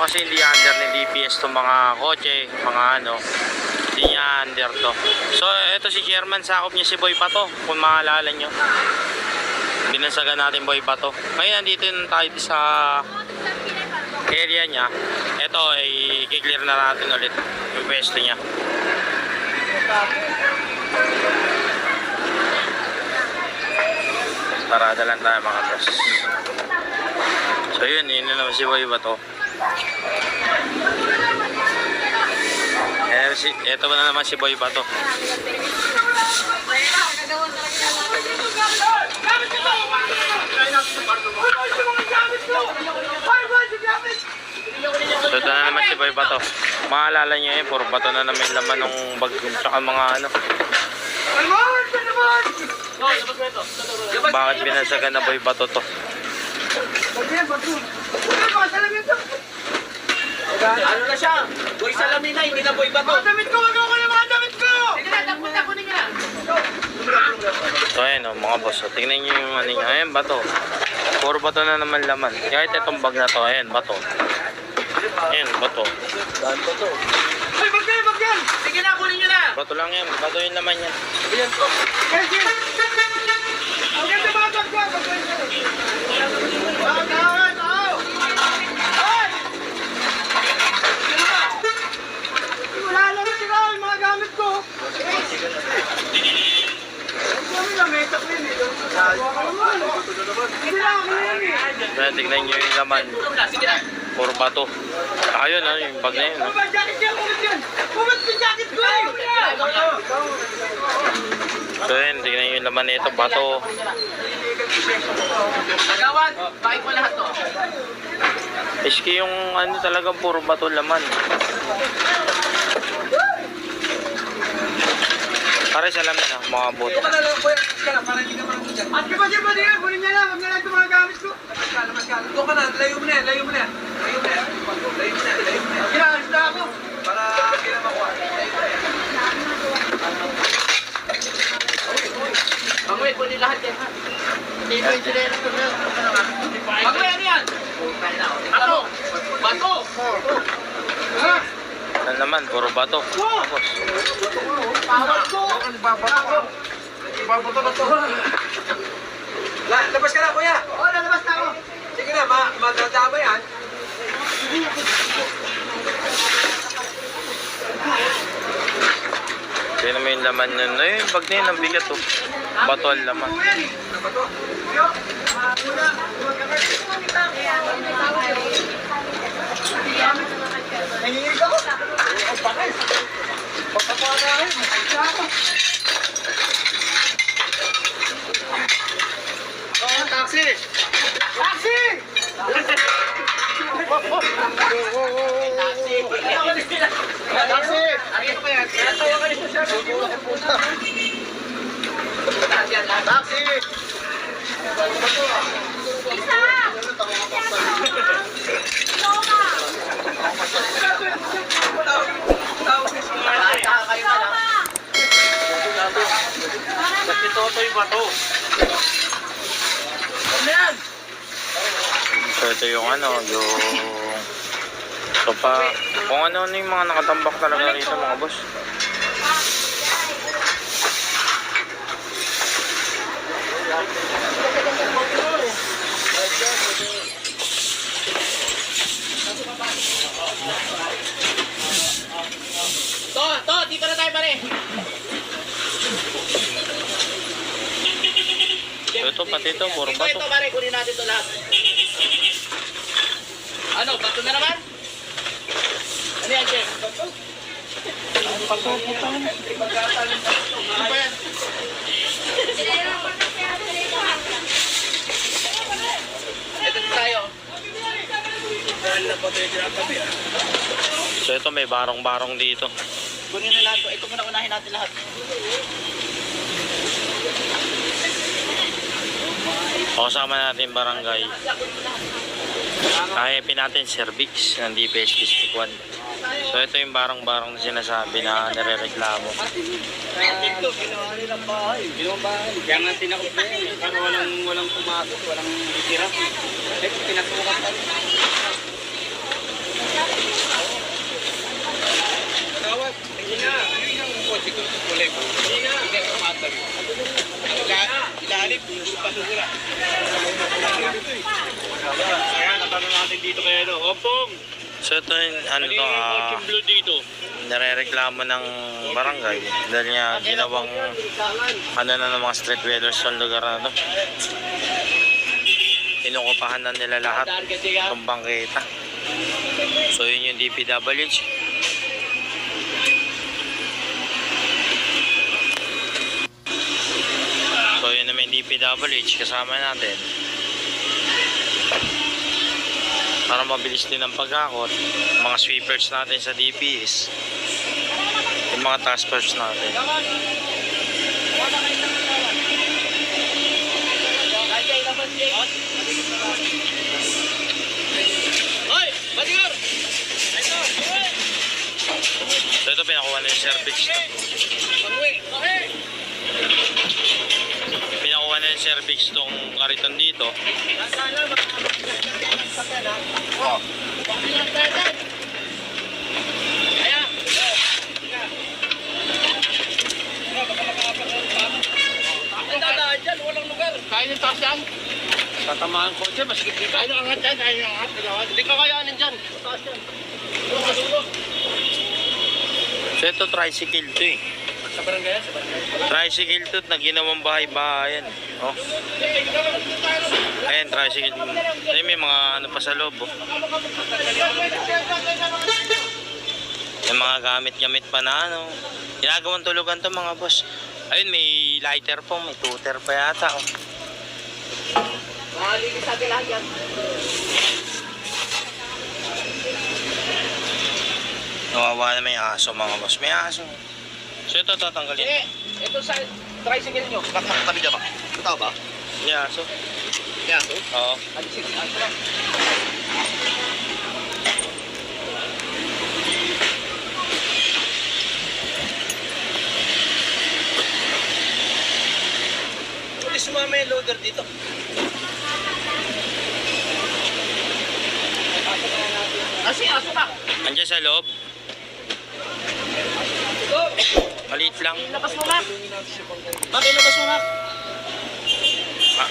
kasi hindi under ni DPS to mga kotse, mga ano. Hindi niya under to. So ito si chairman, sakop niya si Boy Pato, kung maalala nyo. Binansagan natin Boy Pato. Ngayon nandito tayo sa area niya. Ito ay i-clear na natin ulit yung pwesto niya. Parada lang tayo mga boss. So yun, yun na naman si Boy Bato. Ito na naman si Boy Bato. So ito na naman si Boy Bato. Maalala nyo yun, puro bato na naman yung laman ng bag tsaka mga ano. Bakit binansagan na Boy Bato to? Ano na siya? Boy Salamin na, hindi na Boy Bato. Mga damit ko, wag ako na mga damit ko! Sige na, tapunta ko niya. So ayan o mga boss, so, tingnan nyo yung ano nyo. Ayan bato. Puro bato na naman laman. Kahit itong bag na to, ayan bato. Ayan bato. Daan bato. Ay, bag yan, bag yan! Sige na, kunin nyo na! Bato lang yan, bato yung laman yan. Ayan to. Sige! Ang ganda mga bag ko! Bag yan! Bag! Wala lang sila yung mga gamit ko. Ayan, tingnan nyo yung laman. Puro bato. Ayun o, yung bag na yun. So ayan, tingnan nyo yung laman na ito, bato. Nagawad, bakit mo lahat to? Iski yung ano talagang puro bato laman. Pare sa lamin ah, mga bot. Ito ka na lang, kuya. Para hindi ka marunong dyan. At kapag yan, kunin niya lang. Huwag na lang ito mga gamit ko. Mas kala. Ito ka na, layo mo na yan, layo mo na yan. Layo mo na yan. Layo mo na yan, layo mo na yan. Kailangan na ako. Para kailangan makuha. Layo mo na yan. Pangwe, kunin lahat yan ha. Hindi mo yung sinero ko na. Pangwe, ano yan? Bato! Bato! Ha? Ano naman, puro bato. Tapos. Pawat ko! Babato! Babato na to. Labas ka na, kuya! Oo, lalabas na ako. Sige na, magdadaba yan. Kaya naman yung laman nun. Ay, yung bag na yun, ang bigat oh. Bato ang laman. Bato? Nanginginig ako. Ang bakit? Pagpapakain. Magkakita ako. Oh, taxi! Taxi! Taxi! Taxi! Ano pa yan? Tawa ka nito siya. Taxi! Isa! Loma! Kasi totoy bato. Ano yan? So ito yung ano, yung... So pa... Kung ano yung mga nakatambak talaga rito mga boss. To, dito na tayo pare. So ito pati ito, puro bato. Ito pare, kunin natin ito lahat. Ano, bato na naman? Ano yan, Jeff? Bato? Bato, puta na. Ano ba yan? Ito tayo. So ito may barong-barong dito. Kunin na lahat. Ito muna unahin natin lahat. O kasama natin barangay. Kahipin natin cervix ng DPS District 1. So ito yung barong-barong na sinasabi na nare-reklamo. Ito, ginawa nilang bahay. Ginawang bahay. Kaya nga tinakot na yan. Para walang pumasok, walang tira. Ito, pinasukan pa rin. Tawag. Hindi na. Yun yung kotse ko sa kulay mo. Hindi na. Hindi na kumatag. Ilalim. Patusira. Kaya natanong natin dito kaya Opong, So ito yung ano ano to, yung coaching blue dito? narereklamo ng barangay dahil nga ginawang ano na ng mga street vendors sa lugar na to. Inukupahan na nila lahat ng bangketa. So yun yung DPWH. So yun naman yung DPWH kasama natin. Para mabilis din ang paghakot, mga sweepers natin sa DPS, yung mga task force natin. Hoy! Batigar! So ito pinakuha na yung cervix. Pinakuha na yung cervix tong kariton dito. Ang dadaan dyan, walang lugar. Kaya yung taas yan? Tatamaan ko dyan, masikip dito. Kaya yung angat dyan, kaya yung angat. Hindi ka kayanin dyan. Taas yan. So ito tricycle to eh. Sa barangay yan? Sa barangay. Tricycle to na ginawang bahay-bahayan. Oh. Ayan, tricycle. Ay, may mga ano pa sa loob. Oh. May mga gamit-gamit pa na ano. Ginagawang tulugan to mga boss. Ayun, may lighter po, may tutor pa yata. Oh. Makalinis sa atin lahat yan. Nawawa na may aso mga boss. May aso. So ito tatanggalin. Hindi, ito sa tricycle nyo. Tabi dyan ba? Ito ba? May aso. Yan. Oo. Alisik, aso lang. Hindi sumama yung loader dito. Kasi aso ka. Andiyan sa loob. Maliit lang. Labas mo, Mac. Bakit labas mo, Mac? Ah,